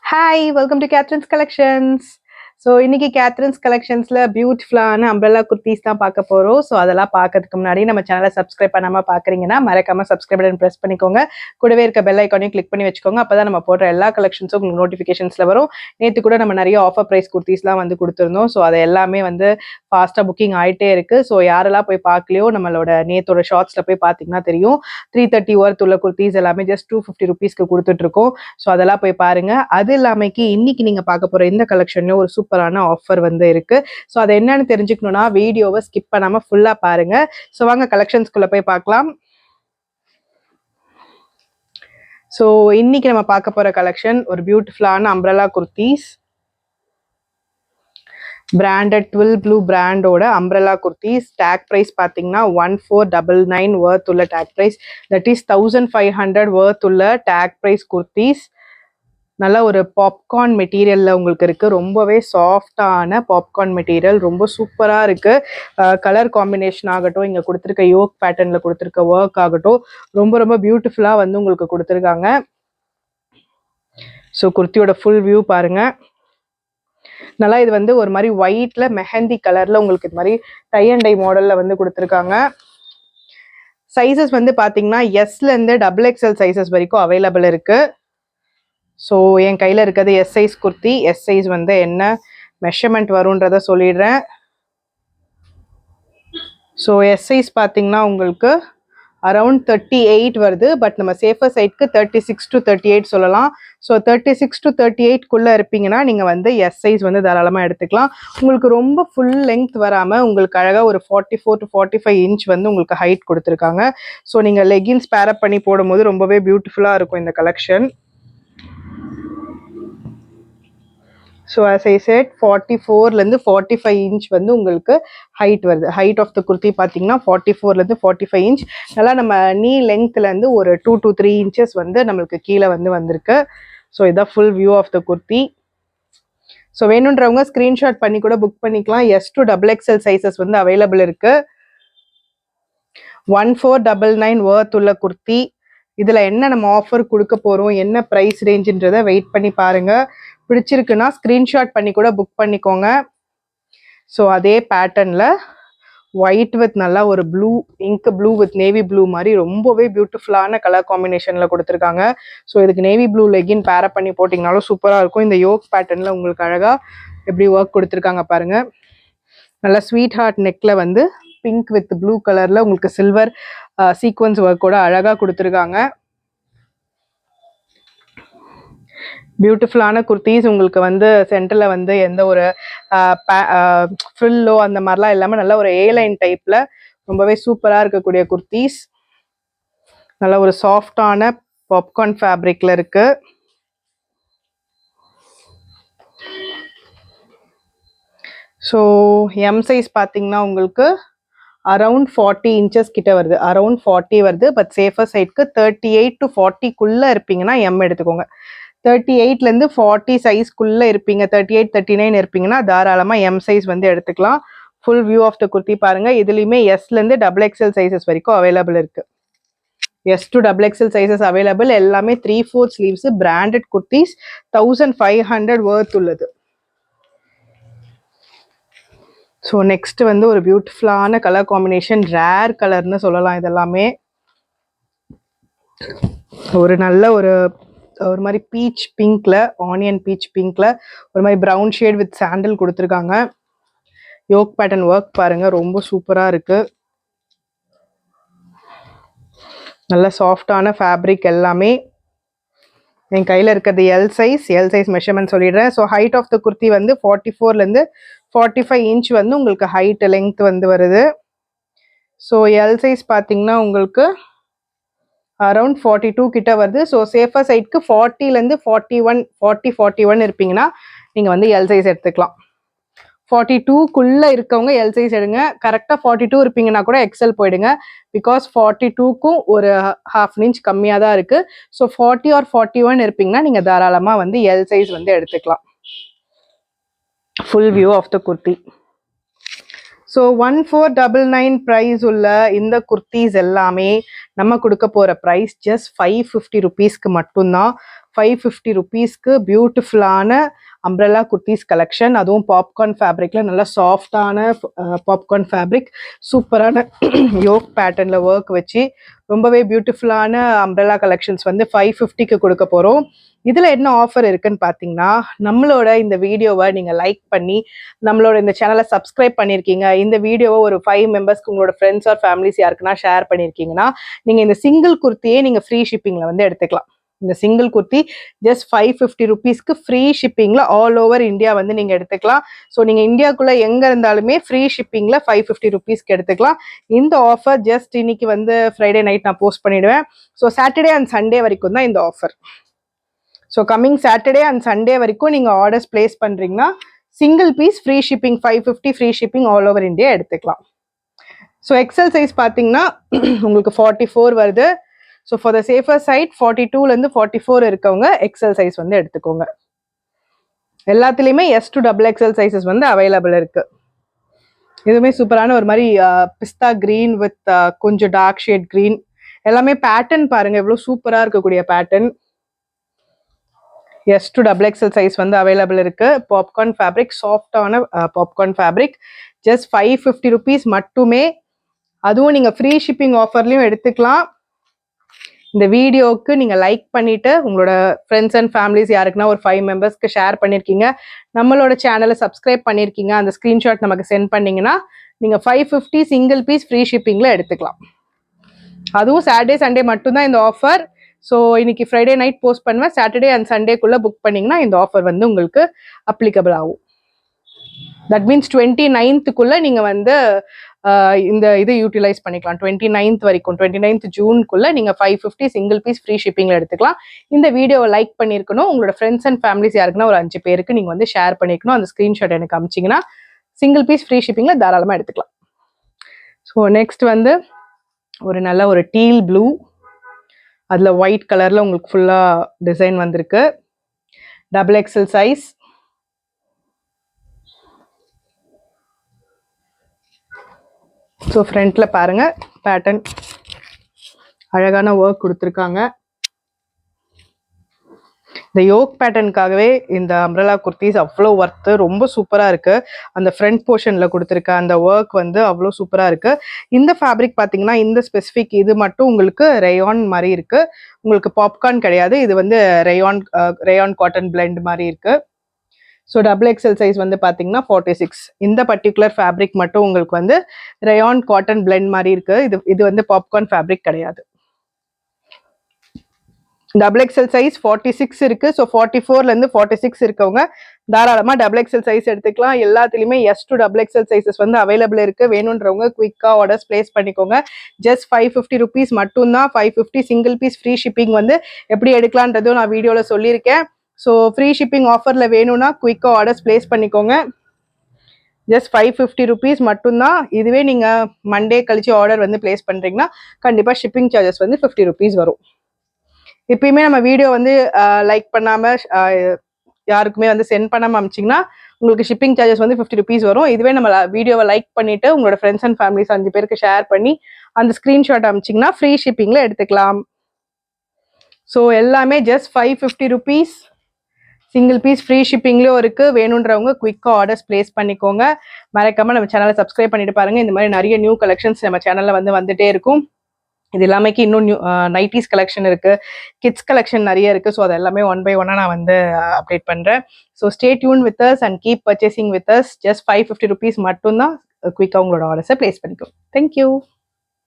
Hi, welcome to Catherine's Collections. So இன்னைக்கு Catherine's கலெக்ஷன்ஸில் பியூட்டிஃபுல்லான umbrella kurtis தான் பார்க்க போகிறோம். ஸோ அதெல்லாம் பார்க்கறதுக்கு முன்னாடி நம்ம சேனலை சப்ஸ்கிரைப் பண்ணாமல் பார்க்குறீங்கன்னா மறக்காமல் சப்ஸ்கிரைப் பட்டன் ப்ரெஸ் பண்ணிக்கோங்க. கூடவே இருக்க பெல் ஐக்கானையும் கிளிக் பண்ணி வச்சுக்கோங்க. அப்போ தான் நம்ம போடுற எல்லா கலெக்ஷன்ஸும் உங்களுக்கு நோட்டிஃபிகேஷன்ஸில் வரும். நேற்று கூட நம்ம நிறைய ஆஃபர் ப்ரைஸ் குர்த்திஸ்லாம் வந்து கொடுத்துருந்தோம். ஸோ அதை எல்லாமே வந்து ஃபாஸ்ட்டாக புக்கிங் ஆகிட்டே இருக்குது. ஸோ யாரெல்லாம் போய் பார்க்கலையோ நம்மளோட நேத்தோட ஷார்ட்ஸில் போய் பார்த்தீங்கன்னா தெரியும். 330 ஒர்த் உள்ள குர்த்திஸ் எல்லாமே ஜஸ்ட் 250 ருபீஸ்க்கு கொடுத்துட்ருக்கோம். ஸோ அதெல்லாம் போய் பாருங்கள். அது இல்லாமல் இன்னைக்கு நீங்கள் பார்க்க போகிற இந்த கலெக்ஷன்லேயும் ஒரு சூப்பரான ஆஃபர் வந்து இருக்கு. ஸோ அது என்னன்னு தெரிஞ்சுக்கணும்னா வீடியோவை ஸ்கிப் பண்ணாம ஃபுல்லா பாருங்க. ஸோ வாங்க கலெக்ஷன்ஸ்குள்ள போய் பார்க்கலாம். ஸோ இன்னைக்கு நம்ம பார்க்க போற கலெக்ஷன் ஒரு பியூட்டிஃபுல்லான umbrella kurtis. Branded twill blue பிராண்டோட அம்ப்ரெல்லா குர்த்திஸ். டேக் ப்ரைஸ் பார்த்தீங்கன்னா 1499 வர்த் உள்ள tag price. That is 1500 worth உள்ள டேக் ப்ரைஸ் குர்த்திஸ். நல்ல ஒரு பாப்கார்ன் மெட்டீரியலில் உங்களுக்கு இருக்குது. ரொம்பவே சாஃப்டான பாப்கார்ன் மெட்டீரியல், ரொம்ப சூப்பராக இருக்குது. கலர் காம்பினேஷன் ஆகட்டும், இங்கே கொடுத்துருக்க யோக் பேட்டர்னில் கொடுத்துருக்க ஒர்க் ஆகட்டும், ரொம்ப ரொம்ப பியூட்டிஃபுல்லாக வந்து உங்களுக்கு கொடுத்துருக்காங்க. ஸோ குர்த்தியோட ஃபுல் வியூ பாருங்கள். நல்லா இது வந்து ஒரு மாதிரி ஒயிட்ல மெஹந்தி கலரில் உங்களுக்கு இது மாதிரி டை அண்ட் டை மாடலில் வந்து கொடுத்துருக்காங்க. சைஸஸ் வந்து பார்த்தீங்கன்னா எஸ்லேருந்து XXL சைஸஸ் வரைக்கும் அவைலபிள் இருக்குது. ஸோ என் கையில் இருக்கிறது S size kurti. S size வந்து என்ன மெஷர்மெண்ட் வரும்ன்றத சொல்லிடுறேன். ஸோ எஸ் சைஸ் பார்த்தீங்கன்னா உங்களுக்கு அரவுண்ட் 38 வருது. பட் நம்ம சேஃபர் சைட்க்கு 36 to 38 சொல்லலாம். ஸோ 36 to 38க்குள்ளே இருப்பீங்கன்னா நீங்கள் வந்து எஸ் சைஸ் வந்து தாராளமாக எடுத்துக்கலாம். உங்களுக்கு ரொம்ப ஃபுல் லெங்த் வராமல் உங்களுக்கு அழகாக ஒரு 44 to 45 இன்ச் வந்து உங்களுக்கு ஹைட் கொடுத்துருக்காங்க. ஸோ நீங்கள் லெகின்ஸ் பேரப் பண்ணி போடும்போது ரொம்பவே பியூட்டிஃபுல்லாக இருக்கும் இந்த collection. So as I said 44லேருந்து 45 inch வந்து உங்களுக்கு ஹைட் வருது. ஹைட் ஆஃப் த குர்த்தி பார்த்தீங்கன்னா 44லேருந்து 45 இன்ச். நல்லா நம்ம நீ லெங்க்த்லேருந்து ஒரு 2 to 3 இன்ச்சஸ் வந்து நம்மளுக்கு கீழே வந்து வந்திருக்கு. ஸோ இதான் full view of the kurti. So வேணுன்றவங்க ஸ்க்ரீன்ஷாட் பண்ணி கூட புக் பண்ணிக்கலாம். S to XXL சைஸஸ் வந்து அவைலபிள் இருக்கு. 1499 வர்த் உள்ள குர்த்தி. இதில் என்ன நம்ம ஆஃபர் கொடுக்க போகிறோம், என்ன ப்ரைஸ் ரேஞ்சுன்றதை வெயிட் பண்ணி பாருங்கள். பிடிச்சிருக்குன்னா ஸ்க்ரீன்ஷாட் பண்ணி கூட புக் பண்ணிக்கோங்க. ஸோ அதே பேட்டர்னில் ஒயிட் வித் நல்லா ஒரு blue, ink blue with navy blue மாதிரி ரொம்பவே பியூட்டிஃபுல்லான கலர் காம்பினேஷனில் கொடுத்துருக்காங்க. ஸோ இதுக்கு நேவி ப்ளூ லெகின் பேரப் பண்ணி போட்டிங்கனாலும் சூப்பராக இருக்கும். இந்த யோக் பேட்டர்னில் உங்களுக்கு அழகாக எப்படி ஒர்க் கொடுத்துருக்காங்க பாருங்கள். நல்லா ஸ்வீட் ஹார்ட் நெக்கில் வந்து பிங்க் வித் ப்ளூ கலரில் உங்களுக்கு சில்வர் சீக்வன்ஸ் ஒர்க்கோட அழகாக கொடுத்துருக்காங்க. பியூட்டிஃபுல்லான குர்த்திஸ். உங்களுக்கு வந்து சென்டரில் வந்து எந்த ஒரு ஃப்ரில்லோ அந்த மாதிரிலாம் இல்லாமல் நல்ல ஒரு ஏலைன் டைப்பில் ரொம்பவே சூப்பராக இருக்கக்கூடிய குர்த்திஸ். நல்ல ஒரு சாஃப்டான பாப்கார்ன் ஃபேப்ரிக்கில் இருக்கு. ஸோ எம் சைஸ் பார்த்தீங்கன்னா உங்களுக்கு அரவுண்ட் 40 இன்ச்சஸ் கிட்ட வருது. அரவுண்ட் 40 வருது. பட் சேஃபர் சைட்க்கு 38 to 40க்குள்ளே இருப்பீங்கன்னா எம் எடுத்துக்கோங்க. 38லேருந்து 40 சைஸ்க்குள்ளே இருப்பீங்க, 38 39 இருப்பீங்கன்னா தாராளமாக எம் சைஸ் வந்து எடுத்துக்கலாம். Full view of the kurti பாருங்கள். இதுலேயுமே எஸ்லேருந்து XXL சைஸஸ் வரைக்கும் அவைலபிள் இருக்குது. S to XXL sizes available. எல்லாமே 3/4 ஸ்லீவ்ஸ் பிராண்டட் குர்த்திஸ். 1500 வர்த் உள்ளது. ஸோ நெக்ஸ்ட் வந்து ஒரு பியூட்டிஃபுல்லான கலர் காம்பினேஷன், ரேர் கலர்னு சொல்லலாம். இதெல்லாமே ஒரு நல்ல ஒரு மாதிரி பீச் பிங்க்ல, ஆனியன் பீச் பிங்க்ல ஒரு மாதிரி ப்ரௌன் ஷேட் வித் சாண்டல் கொடுத்துருக்காங்க. யோக் பேட்டர்ன் ஒர்க் பாருங்க, ரொம்ப சூப்பரா இருக்கு. நல்ல சாஃப்டான ஃபேப்ரிக். எல்லாமே என் கையில் இருக்கிறது எல் சைஸ் மெஷர்மெண்ட் சொல்லிடுறேன். So height of the kurti வந்து 44லேருந்து 45 இன்ச் வந்து உங்களுக்கு ஹைட் லெங்த் வந்து வருது. ஸோ எல் சைஸ் பார்த்தீங்கன்னா உங்களுக்கு அரவுண்ட் 42 கிட்ட வருது. ஸோ சேஃபர் சைட்க்கு 40லேருந்து 41 இருப்பீங்கன்னா நீங்கள் வந்து எல் சைஸ் எடுத்துக்கலாம். 42க்குள்ளே இருக்கவங்க எல் சைஸ் எடுங்க. கரெக்டாக 42 இருப்பீங்கன்னா கூட எக்ஸல் போயிடுங்க. பிகாஸ் 42க்கும் ஒரு ½ இன்ச் கம்மியாக தான் இருக்குது. ஸோ 40 or 41 இருப்பீங்கன்னா நீங்கள் தாராளமாக வந்து எல் சைஸ் வந்து எடுத்துக்கலாம். Full view of the kurti. So 1499 price உள்ள இந்த குர்த்திஸ் எல்லாமே நம்ம கொடுக்க போகிற ப்ரைஸ் ஜஸ்ட் 550 ருபீஸ்க்கு மட்டும்தான். 550 rupeesக்கு பியூட்டிஃபுல்லான அம்ப்ரெல்லா குர்த்திஸ் கலெக்ஷன். அதுவும் பாப்கார்ன் ஃபேப்ரிக்ல நல்லா சாஃப்டான பாப்கார்ன் ஃபேப்ரிக், சூப்பரான யோக் பேட்டர்ன்ல ஒர்க் வச்சு ரொம்பவே பியூட்டிஃபுல்லான அம்ப்ரெல்லா கலெக்ஷன்ஸ் வந்து 550க்கு கொடுக்க போகிறோம். இதில் என்ன ஆஃபர் இருக்குன்னு பார்த்தீங்கன்னா, நம்மளோட இந்த வீடியோவை நீங்கள் லைக் பண்ணி நம்மளோட இந்த சேனலை சப்ஸ்கிரைப் பண்ணியிருக்கீங்க, இந்த வீடியோவை ஒரு 5 மெம்பர்ஸ்க்கு உங்களோட ஃப்ரெண்ட்ஸ் ஆர் ஃபேமிலிஸ் யாருக்குன்னா ஷேர் பண்ணியிருக்கீங்கன்னா, நீங்கள் இந்த சிங்கிள் குர்த்தியே நீங்கள் ஃப்ரீ ஷிப்பிங்கில் வந்து எடுத்துக்கலாம். இந்த சிங்கிள் குர்த்தி ஜஸ்ட் 550 rupeesக்கு ஃப்ரீ ஷிப்பிங்கில் ஆல் ஓவர் இந்தியா வந்து நீங்கள் எடுத்துக்கலாம். ஸோ நீங்கள் இந்தியாவுக்குள்ளே எங்கே இருந்தாலுமே ஃப்ரீ ஷிப்பிங்கில் 550 rupeesக்கு எடுத்துக்கலாம். இந்த ஆஃபர் ஜஸ்ட் இன்னைக்கு வந்து ஃப்ரைடே நைட் நான் போஸ்ட் பண்ணிவிடுவேன். ஸோ சாட்டர்டே அண்ட் சண்டே வரைக்கும் தான் இந்த offer. So coming Saturday and Sunday வரைக்கும் நீங்கள் ஆர்டர்ஸ் பிளேஸ் பண்ணுறீங்கன்னா single piece free shipping 550 free shipping all over India எடுத்துக்கலாம். ஸோ எக்ஸல் சைஸ் பார்த்தீங்கன்னா உங்களுக்கு 44 வருது. So for the safer side 42லேருந்து 44 இருக்கவங்க எக்ஸல் சைஸ் வந்து எடுத்துக்கோங்க. எல்லாத்துலேயுமே S to XXL சைஸஸ் வந்து அவைலபிள் இருக்குது. இதுவுமே சூப்பரான ஒரு மாதிரி பிஸ்தா க்ரீன் வித் கொஞ்சம் டார்க் ஷேட் க்ரீன், எல்லாமே பேட்டர்ன் பாருங்கள் எவ்வளோ சூப்பராக இருக்கக்கூடிய pattern. S to XXL size வந்து அவைலபிள் இருக்குது. பாப்கார்ன் ஃபேப்ரிக், சாஃப்டான பாப்கார்ன் ஃபேப்ரிக், ஜஸ்ட் 550 rupees மட்டுமே. அதுவும் நீங்கள் ஃப்ரீ ஷிப்பிங் ஆஃபர்லையும் எடுத்துக்கலாம். இந்த வீடியோவுக்கு நீங்கள் லைக் பண்ணிவிட்டு உங்களோட ஃப்ரெண்ட்ஸ் அண்ட் ஃபேமிலிஸ் யாருக்குன்னா ஒரு 5 மெம்பர்ஸ்க்கு ஷேர் பண்ணியிருக்கீங்க, நம்மளோட சேனலை சப்ஸ்கிரைப் பண்ணியிருக்கீங்க, அந்த ஸ்க்ரீன்ஷாட் நமக்கு சென்ட் பண்ணிங்கன்னா நீங்கள் 550 சிங்கிள் பீஸ் ஃப்ரீ ஷிப்பிங்கில் எடுத்துக்கலாம். அதுவும் சாட்டர்டே சண்டே மட்டும்தான் இந்த ஆஃபர். ஸோ இன்னைக்கு ஃப்ரைடே நைட் போஸ்ட் பண்ணுவேன். சாட்டர்டே அண்ட் சண்டேக்குள்ளே புக் பண்ணிங்கன்னா இந்த ஆஃபர் வந்து உங்களுக்கு அப்ளிகபிள் ஆகும். தட் மீன்ஸ் 29th நீங்கள் வந்து இந்த இது யூட்டிலைஸ் பண்ணிக்கலாம். 29th வரைக்கும், 29th ஜூனுக்குள்ளே நீங்கள் 550 சிங்கிள் பீஸ் ஃப்ரீ ஷிப்பிங்கில் எடுத்துக்கலாம். இந்த வீடியோவை லைக் பண்ணியிருக்கணும். உங்களோட ஃப்ரெண்ட்ஸ் அண்ட் ஃபேமிலிஸ் யாருக்குன்னா ஒரு 5 பேருக்கு நீங்கள் வந்து ஷேர் பண்ணியிருக்கணும். அந்த ஸ்க்ரீன்ஷாட் எனக்கு அமிச்சிங்கன்னா சிங்கிள் பீஸ் ஃப்ரீ ஷிப்பிங்கில் தாராளமாக எடுத்துக்கலாம். ஸோ நெக்ஸ்ட் வந்து ஒரு நல்ல ஒரு டீல் ப்ளூ, அதில் ஒயிட் கலரில் உங்களுக்கு ஃபுல்லாக டிசைன் வந்திருக்கு. XXL size. ஸோ ஃப்ரண்ட்டில் பாருங்கள் பேட்டர்ன் அழகான ஒர்க் கொடுத்துருக்காங்க. இந்த யோக் பேட்டர்னுக்காகவே இந்த அம்ப்ரெல்லா குர்த்திஸ் அவ்வளோ ஒர்த்து, ரொம்ப சூப்பராக இருக்குது. அந்த ஃப்ரண்ட் போர்ஷனில் கொடுத்துருக்க அந்த ஒர்க் வந்து அவ்வளோ சூப்பராக இருக்குது. இந்த ஃபேப்ரிக் பார்த்தீங்கன்னா இந்த ஸ்பெசிஃபிக் இது மட்டும் உங்களுக்கு ரேயான் மாதிரி இருக்குது. உங்களுக்கு பாப்கார்ன் கிடையாது, இது வந்து ரேயான் காட்டன் பிளெண்ட் மாதிரி இருக்குது. ஸோ XXL சைஸ் வந்து பார்த்தீங்கன்னா 46. இந்த பர்டிகுலர் ஃபேப்ரிக் மட்டும் உங்களுக்கு வந்து ரேயான் காட்டன் பிளெண்ட் மாதிரி இருக்குது. இது வந்து பாப்கார்ன் ஃபேப்ரிக் கிடையாது. XXL சைஸ் 46 இருக்கு. ஸோ 44லேருந்து 46 இருக்கவங்க தாராளமாக XXL சைஸ் எடுத்துக்கலாம். எல்லாத்துலேயுமே S to XXL சைஸஸ் வந்து அவைலபிள் இருக்கு. வேணுன்றவங்க குயிக்காக ஆர்டர்ஸ் பிளேஸ் பண்ணிக்கோங்க. ஜஸ்ட் 550 rupees மட்டும்தான். 550 சிங்கிள் பீஸ் ஃப்ரீ ஷிப்பிங் வந்து எப்படி எடுக்கலான்றதும் நான் வீடியோவில் சொல்லியிருக்கேன். ஸோ ஃப்ரீ ஷிப்பிங் ஆஃபரில் வேணும்னா குயிக்காக ஆர்டர்ஸ் பிளேஸ் பண்ணிக்கோங்க. ஜஸ்ட் 550 rupees மட்டும்தான். இதுவே நீங்கள் மண்டே கழிச்சு ஆர்டர் வந்து பிளேஸ் பண்ணுறீங்கன்னா கண்டிப்பாக ஷிப்பிங் சார்ஜஸ் வந்து 50 rupees வரும். எப்பயுமே நம்ம வீடியோ வந்து லைக் பண்ணாமல் யாருக்குமே வந்து சென்ட் பண்ணாமல் அமிச்சிங்கன்னா உங்களுக்கு ஷிப்பிங் சார்ஜஸ் வந்து 50 rupees வரும். இதுவே நம்ம வீடியோவை லைக் பண்ணிவிட்டு உங்களோட ஃப்ரெண்ட்ஸ் அண்ட் ஃபேமிலிஸ் 5 பேருக்கு ஷேர் பண்ணி அந்த ஸ்க்ரீன்ஷாட் அமிச்சிங்கன்னா ஃப்ரீ ஷிப்பிங்கில் எடுத்துக்கலாம். ஸோ எல்லாமே just 550 rupees single piece free ஷிப்பிங்லேயும் இருக்குது. வேணுன்றவங்க குயிக்காக ஆர்டர்ஸ் பிளேஸ் பண்ணிக்கோங்க. மறக்காமல் நம்ம சேனலை சப்ஸ்கிரைப் பண்ணிட்டு பாருங்கள். இந்த மாதிரி நிறைய நியூ கலெக்ஷன்ஸ் நம்ம சேனலில் வந்துட்டே இருக்கும். இது எல்லாமே இன்னும் நியூ நைட்டிஸ் கலெக்ஷன் இருக்குது, கிட்ஸ் கலெக்ஷன் நிறைய இருக்குது. ஸோ அது எல்லாமே 1 by 1 நான் வந்து அப்டேட் பண்ணுறேன். So stay tune with us and keep purchasing with us. Just 550 rupees மட்டும்தான். குயிக்காக உங்களோட ஆர்டர்ஸை பிளேஸ் பண்ணிக்கோ. தேங்க்யூ.